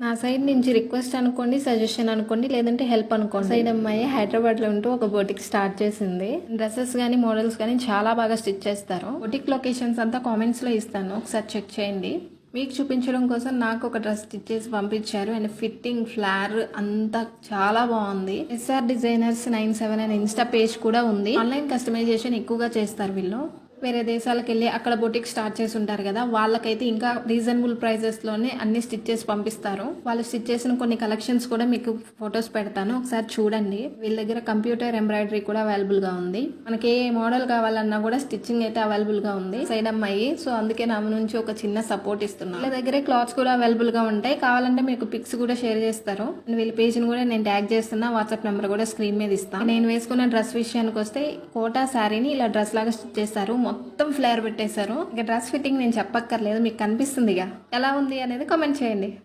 నా సైడ్ నుంచి రిక్వెస్ట్ అనుకోండి, సజెషన్ అనుకోండి, లేదంటే హెల్ప్ అనుకోండి. సైడ్ అమ్మాయి హైదరాబాద్లో ఉంటూ ఒక బొటిక్ స్టార్ట్ చేసింది. డ్రెస్సెస్ కానీ మోడల్స్ కానీ చాలా బాగా స్టిచ్ చేస్తారు. బొటిక్ లొకేషన్స్ అంతా కామెంట్స్లో ఇస్తాను, ఒకసారి చెక్ చేయండి. మీకు చూపించడం కోసం నాకు ఒక డ్రెస్ స్టిచ్ చేసి పంపించారు. అండ్ ఫిట్టింగ్, ఫ్లార్ అంతా చాలా బాగుంది. SR డిజైనర్స్ 97 అనే ఇన్స్టా పేజ్ కూడా ఉంది. ఆన్లైన్ కస్టమైజేషన్ ఎక్కువగా చేస్తారు వీళ్ళు. వేరే దేశాలకు వెళ్ళి అక్కడ బొటిక్ స్టార్ట్ చేసి ఉంటారు కదా, వాళ్ళకైతే ఇంకా రీజనబుల్ ప్రైజెస్లోనే అన్ని స్టిచ్ చేసి పంపిస్తారు. వాళ్ళు స్టిచ్ చేసిన కొన్ని కలెక్షన్స్ కూడా మీకు ఫొటోస్ పెడతాను, ఒకసారి చూడండి. వీళ్ళ దగ్గర కంప్యూటర్ ఎంబ్రాయిడరీ కూడా అవైలబుల్గా ఉంది. మనకి ఏ మోడల్ కావాలన్నా కూడా స్టిచ్చింగ్ అయితే అవైలబుల్గా ఉంది. సైడ్ అమ్మాయి, సో అందుకే నా నుంచి ఒక చిన్న సపోర్ట్ ఇస్తున్నాను. వీళ్ళ దగ్గరే క్లాత్స్ కూడా అవైలబుల్గా ఉంటాయి. కావాలంటే మీకు పిక్స్ కూడా షేర్ చేస్తారు. వీళ్ళ పేజ్ని కూడా నేను ట్యాగ్ చేస్తున్నా, వాట్సాప్ నెంబర్ కూడా స్క్రీన్ మీద ఇస్తాను. నేను వేసుకున్న డ్రెస్ విషయానికి వస్తే కోటా శారీని ఇలా డ్రెస్ లాగా స్టిచ్ చేస్తారు. మొత్తం ఫ్లేర్ పెట్టేశారు. ఇక డ్రెస్ ఫిట్టింగ్ నేను చెప్పక్కర్లేదు, మీకు కనిపిస్తుందిగా ఎలా ఉంది అనేది కామెంట్ చేయండి.